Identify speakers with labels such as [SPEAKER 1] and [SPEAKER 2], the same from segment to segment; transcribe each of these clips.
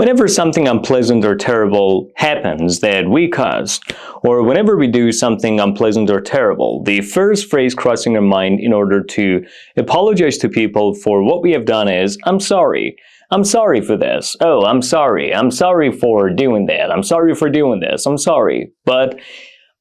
[SPEAKER 1] Whenever something unpleasant or terrible happens that we caused, or whenever we do something unpleasant or terrible, the first phrase crossing our mind in order to apologize to people for what we have done is, I'm sorry. I'm sorry for this. Oh, I'm sorry. I'm sorry for doing that. I'm sorry for doing this. I'm sorry. But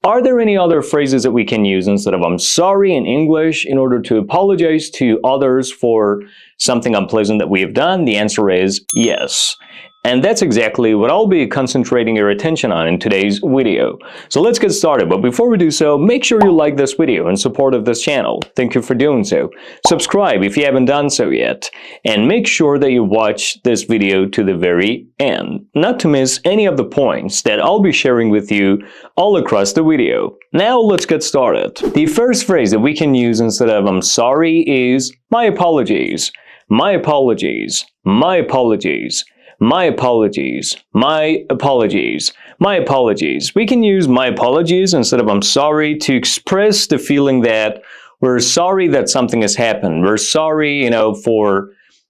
[SPEAKER 1] are there any other phrases that we can use instead of I'm sorry in English in order to apologize to others for something unpleasant that we have done? The answer is yes. And that's exactly what I'll be concentrating your attention on in today's video. So let's get started. But before we do so, make sure you like this video in support of this channel. Thank you for doing so. Subscribe if you haven't done so yet. And make sure that you watch this video to the very end, not to miss any of the points that I'll be sharing with you all across the video. Now let's get started. The first phrase that we can use instead of I'm sorry is my apologies. My apologies. My apologies. My apologies, my apologies, my apologies. We can use my apologies instead of I'm sorry to express the feeling that we're sorry that something has happened. We're sorry, for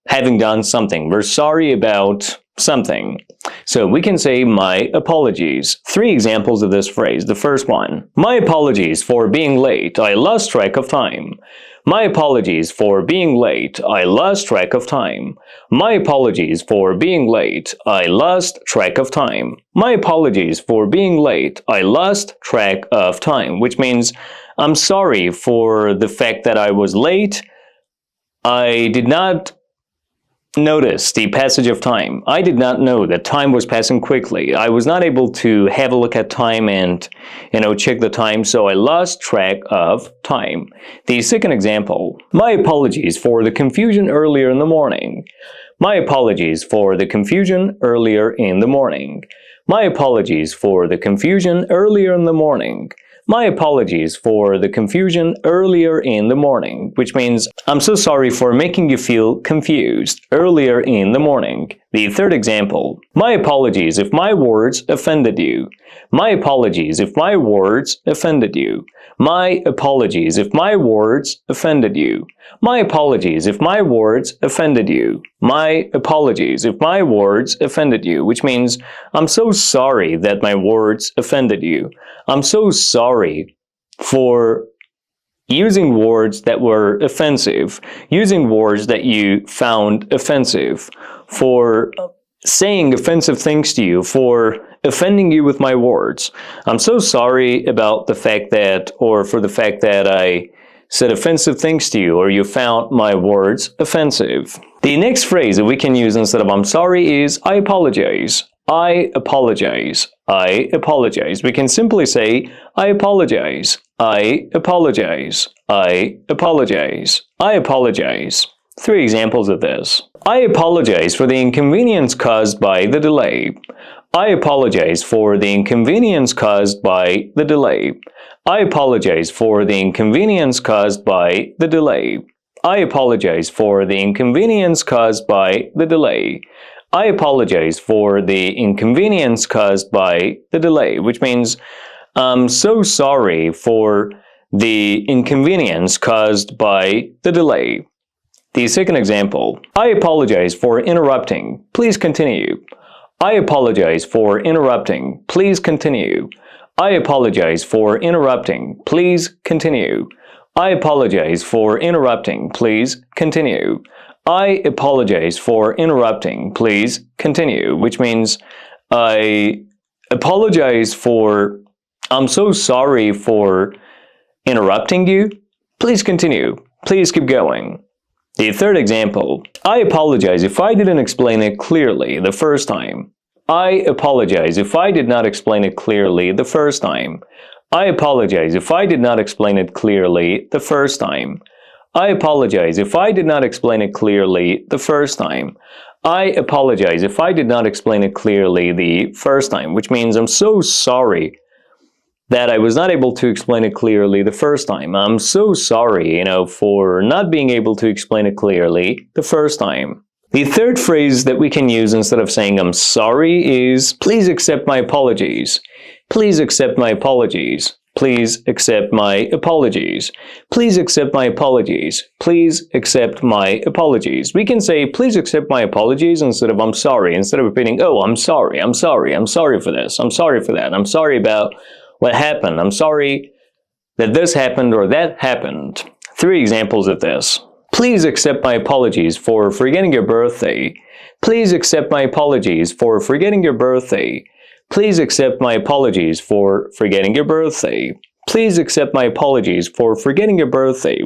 [SPEAKER 1] having done something. We're sorry about something. So we can say my apologies. 3 examples of this phrase. The first one, my apologies for being late. I lost track of time. My apologies for being late. I lost track of time. My apologies for being late. I lost track of time. My apologies for being late. I lost track of time, which means I'm sorry for the fact that I was late. I did not notice the passage of time. I did not know that time was passing quickly. I was not able to have a look at time and, check the time, so I lost track of time. The second example, my apologies for the confusion earlier in the morning. My apologies for the confusion earlier in the morning. My apologies for the confusion earlier in the morning. My apologies for the confusion earlier in the morning, which means I'm so sorry for making you feel confused earlier in the morning. The third example, my apologies if my words offended you. My apologies if my words offended you. My apologies if my words offended you. My apologies if my words offended you. My apologies if my words offended you, which means I'm so sorry that my words offended you. I'm so sorry for using words that were offensive, using words that you found offensive, for saying offensive things to you, for offending you with my words. I'm so sorry about the fact that, or for the fact that I said offensive things to you, or you found my words offensive. The next phrase that we can use instead of I'm sorry is I apologize. I apologize. I apologize. We can simply say, I apologize. I apologize. I apologize. I apologize. 3 examples of this. I apologize for the inconvenience caused by the delay. I apologize for the inconvenience caused by the delay. I apologize for the inconvenience caused by the delay. I apologize for the inconvenience caused by the delay. I apologize for the inconvenience caused by the delay, which means I'm so sorry for the inconvenience caused by the delay. The second example, I apologize for interrupting. Please continue. I apologize for interrupting. Please continue. I apologize for interrupting. Please continue. I apologize for interrupting. Please continue. I apologize for interrupting. Please continue, which means I apologize for, I'm so sorry for interrupting you. Please continue. Please keep going. The third example, I apologize if I didn't explain it clearly the first time. I apologize if I did not explain it clearly the first time. I apologize if I did not explain it clearly the first time. I apologize if I did not explain it clearly the first time. I apologize if I did not explain it clearly the first time, which means I'm so sorry that I was not able to explain it clearly the first time. I'm so sorry, for not being able to explain it clearly the first time. The third phrase that we can use instead of saying I'm sorry is please accept my apologies. Please accept my apologies. Please accept my apologies. Please accept my apologies. Please accept my apologies. We can say, please accept my apologies instead of I'm sorry. Instead of repeating, oh, I'm sorry for this, I'm sorry for that, I'm sorry about what happened, I'm sorry that this happened or that happened. 3 examples of this. Please accept my apologies for forgetting your birthday. Please accept my apologies for forgetting your birthday. Please accept my apologies for forgetting your birthday. Please accept my apologies for forgetting your birthday,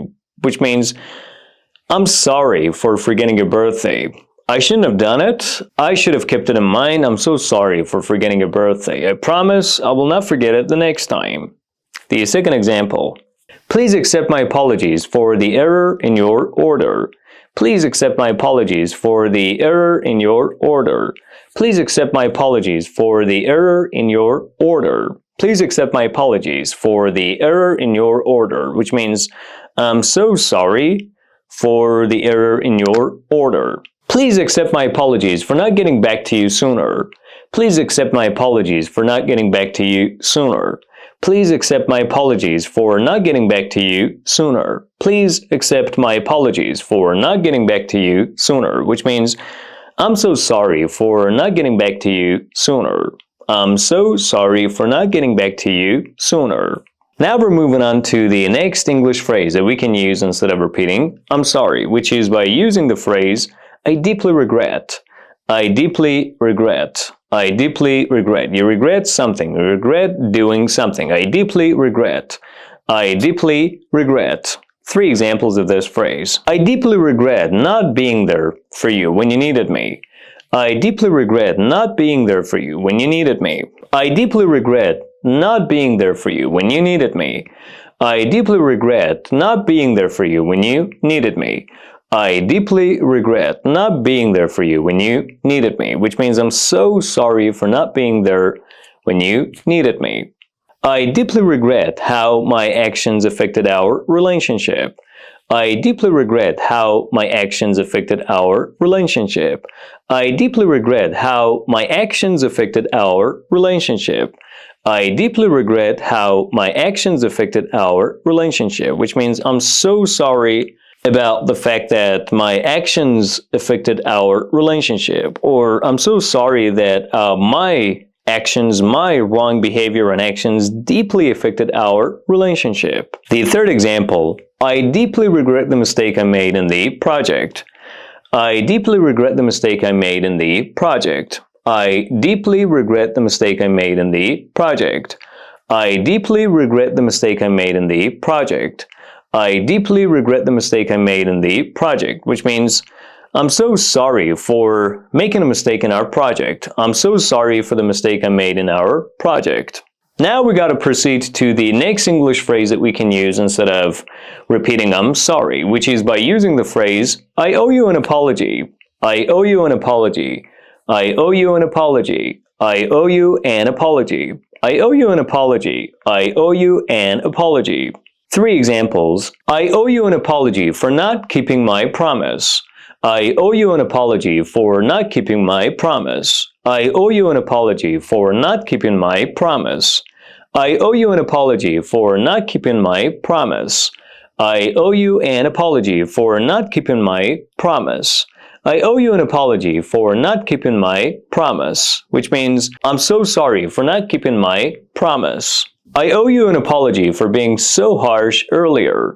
[SPEAKER 1] which means I'm sorry for forgetting your birthday. I shouldn't have done it. I should have kept it in mind. I'm so sorry for forgetting your birthday. I promise I will not forget it the next time. The second example. Please accept my apologies for the error in your order. Please accept my apologies for the error in your order. Please accept my apologies for the error in your order. Please accept my apologies for the error in your order, which means I'm so sorry for the error in your order. Please accept my apologies for not getting back to you sooner. Please accept my apologies for not getting back to you sooner. Please accept my apologies for not getting back to you sooner. Please accept my apologies for not getting back to you sooner, which means I'm so sorry for not getting back to you sooner. I'm so sorry for not getting back to you sooner. Now we're moving on to the next English phrase that we can use instead of repeating I'm sorry, which is by using the phrase I deeply regret. I deeply regret. I deeply regret. You regret something. You regret doing something. I deeply regret. I deeply regret. 3 examples of this phrase. I deeply regret not being there for you when you needed me. I deeply regret not being there for you when you needed me. I deeply regret not being there for you when you needed me. I deeply regret not being there for you when you needed me. I deeply regret not being there for you when you needed me, which means I'm so sorry for not being there when you needed me. I deeply regret how my actions affected our relationship. I deeply regret how my actions affected our relationship. I deeply regret how my actions affected our relationship. I deeply regret how my actions affected our relationship, which means I'm so sorry about the fact that my actions affected our relationship, or I'm so sorry that my actions, my wrong behavior and actions deeply affected our relationship. The third example, I deeply regret the mistake I made in the project. I deeply regret the mistake I made in the project. I deeply regret the mistake I made in the project. I deeply regret the mistake I made in the project. I deeply regret the mistake I made in the project, which means I'm so sorry for making a mistake in our project. I'm so sorry for the mistake I made in our project. Now we got to proceed to the next English phrase that we can use instead of repeating I'm sorry, which is by using the phrase I owe you an apology. I owe you an apology. I owe you an apology. I owe you an apology. I owe you an apology. I owe you an apology. 3 examples. I owe you an apology for not keeping my promise. I owe you an apology for not keeping my promise. I owe you an apology for not keeping my promise. I owe you an apology for not keeping my promise. I owe you an apology for not keeping my promise. I owe you an apology for not keeping my promise, which means I'm so sorry for not keeping my promise. I owe you an apology for being so harsh earlier.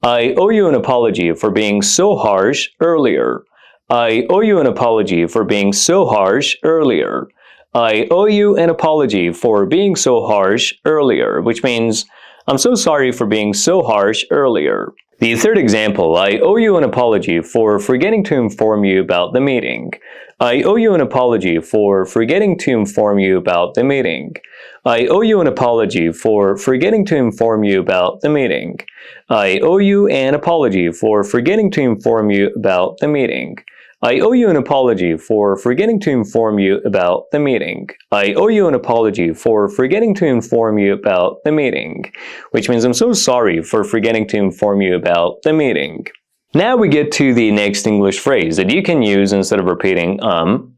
[SPEAKER 1] I owe you an apology for being so harsh earlier. I owe you an apology for being so harsh earlier. I owe you an apology for being so harsh earlier, which means I'm so sorry for being so harsh earlier. The third example, I owe you an apology for forgetting to inform you about the meeting. I owe you an apology for forgetting to inform you about the meeting. I owe you an apology for forgetting to inform you about the meeting. I owe you an apology for forgetting to inform you about the meeting. I owe you an apology for forgetting to inform you about the meeting. I owe you an apology for forgetting to inform you about the meeting, which means I'm so sorry for forgetting to inform you about the meeting. Now we get to the next English phrase that you can use instead of repeating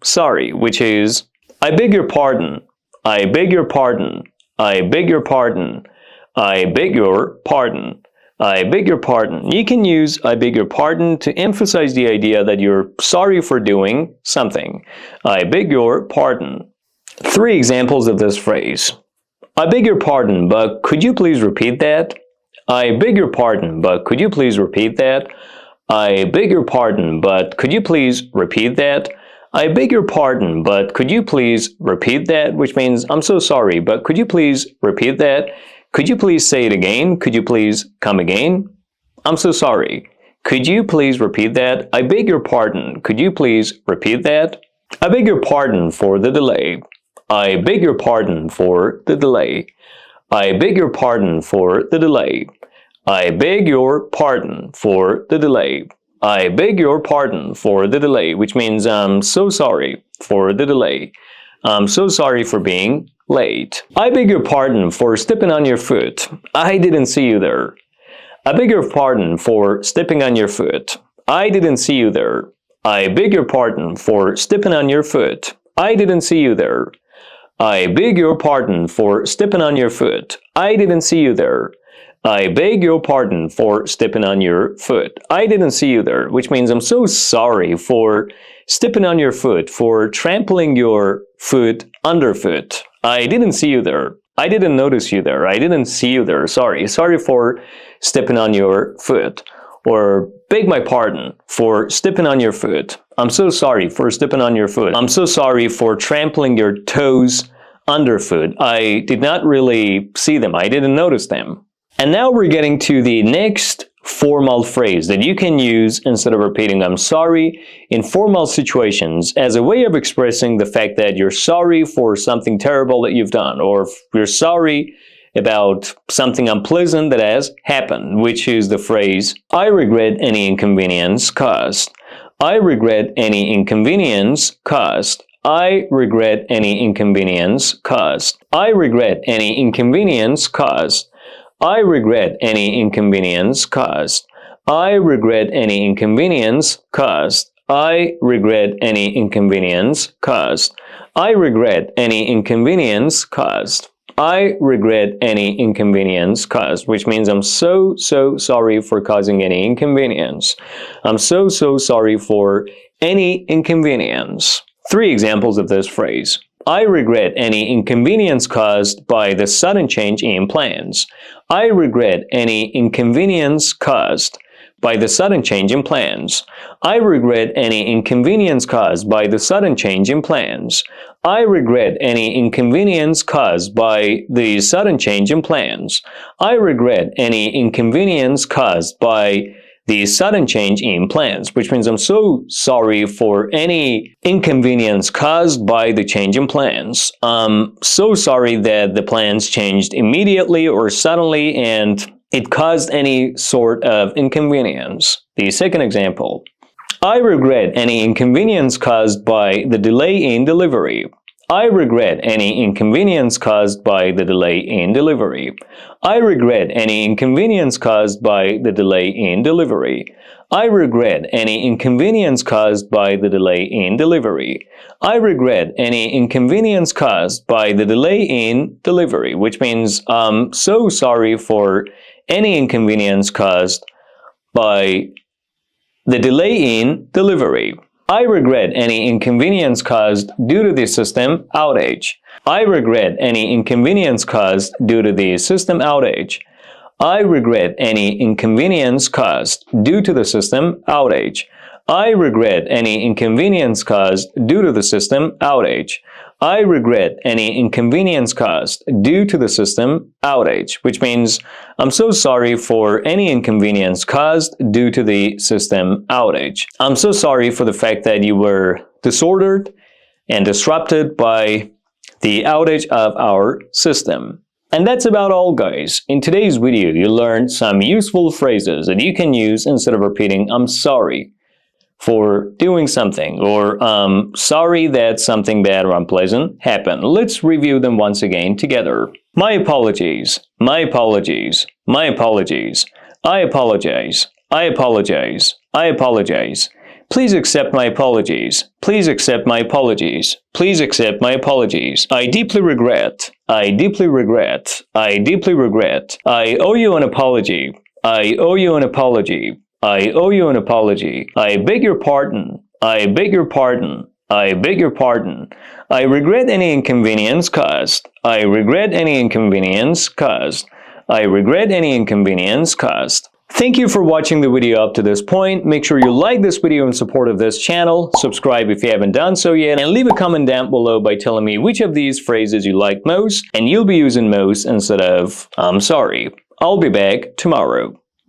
[SPEAKER 1] sorry, which is I beg your pardon. I beg your pardon. I beg your pardon. I beg your pardon. I beg your pardon. You can use I beg your pardon to emphasize the idea that you're sorry for doing something. I beg your pardon. 3 examples of this phrase. I beg your pardon, but could you please repeat that? I beg your pardon, but could you please repeat that? I beg your pardon, but could you please repeat that? I beg your pardon, but could you please repeat that? Which means, I'm so sorry, but could you please repeat that? Could you please say it again? Could you please come again? I'm so sorry. Could you please repeat that? I beg your pardon. Could you please repeat that? I beg your pardon for the delay. I beg your pardon for the delay. I beg your pardon for the delay. I beg your pardon for the delay. I beg your pardon for the delay, which means I'm so sorry for the delay. I'm so sorry for being late. I beg your pardon for stepping on your foot. I didn't see you there. I beg your pardon for stepping on your foot. I didn't see you there. I beg your pardon for stepping on your foot. I didn't see you there. I beg your pardon for stepping on your foot. I didn't see you there. I beg your pardon for stepping on your foot. I didn't see you there, which means I'm so sorry for stepping on your foot, for trampling your foot underfoot. I didn't see you there. I didn't notice you there. I didn't see you there. Sorry. Sorry for stepping on your foot. Or beg my pardon for stepping on your foot. I'm so sorry for stepping on your foot. I'm so sorry for trampling your toes underfoot. I did not really see them. I didn't notice them. And now we're getting to the next formal phrase that you can use instead of repeating I'm sorry in formal situations as a way of expressing the fact that you're sorry for something terrible that you've done, or you're sorry about something unpleasant that has happened, which is the phrase I regret any inconvenience caused. I regret any inconvenience caused. I regret any inconvenience caused. I regret any inconvenience caused. I regret any inconvenience caused. I regret any inconvenience caused. I regret any inconvenience caused. I regret any inconvenience caused. I regret any inconvenience caused, which means I'm so sorry for causing any inconvenience. I'm so sorry for any inconvenience. 3 examples of this phrase. I regret any inconvenience caused by the sudden change in plans. I regret any inconvenience caused by the sudden change in plans. I regret any inconvenience caused by the sudden change in plans. I regret any inconvenience caused by the sudden change in plans. I regret any inconvenience caused by the sudden change in plans, which means I'm so sorry for any inconvenience caused by the change in plans. I'm so sorry that the plans changed immediately or suddenly and it caused any sort of inconvenience. The second example. I regret any inconvenience caused by the delay in delivery. I regret any inconvenience caused by the delay in delivery. I regret any inconvenience caused by the delay in delivery. I regret any inconvenience caused by the delay in delivery. I regret any inconvenience caused by the delay in delivery, which means I'm so sorry for any inconvenience caused by the delay in delivery. I regret any inconvenience caused due to the system outage. I regret any inconvenience caused due to the system outage. I regret any inconvenience caused due to the system outage. I regret any inconvenience caused due to the system outage. I regret any inconvenience caused due to the system outage, which means I'm so sorry for any inconvenience caused due to the system outage. I'm so sorry for the fact that you were disordered and disrupted by the outage of our system. And that's about all, guys. In today's video, you learned some useful phrases that you can use instead of repeating I'm sorry for doing something, or sorry that something bad or unpleasant happened. Let's review them once again together. My apologies. My apologies. My apologies. I apologize. I apologize. I apologize. Please accept my apologies. Please accept my apologies. Please accept my apologies. I deeply regret. I deeply regret. I deeply regret. I owe you an apology. I owe you an apology. I owe you an apology. I beg your pardon. I beg your pardon. I beg your pardon. I regret any inconvenience caused. I regret any inconvenience caused. I regret any inconvenience caused. Thank you for watching the video up to this point. Make sure you like this video in support of this channel, subscribe if you haven't done so yet, and leave a comment down below by telling me which of these phrases you like most and you'll be using most instead of I'm sorry. I'll be back tomorrow.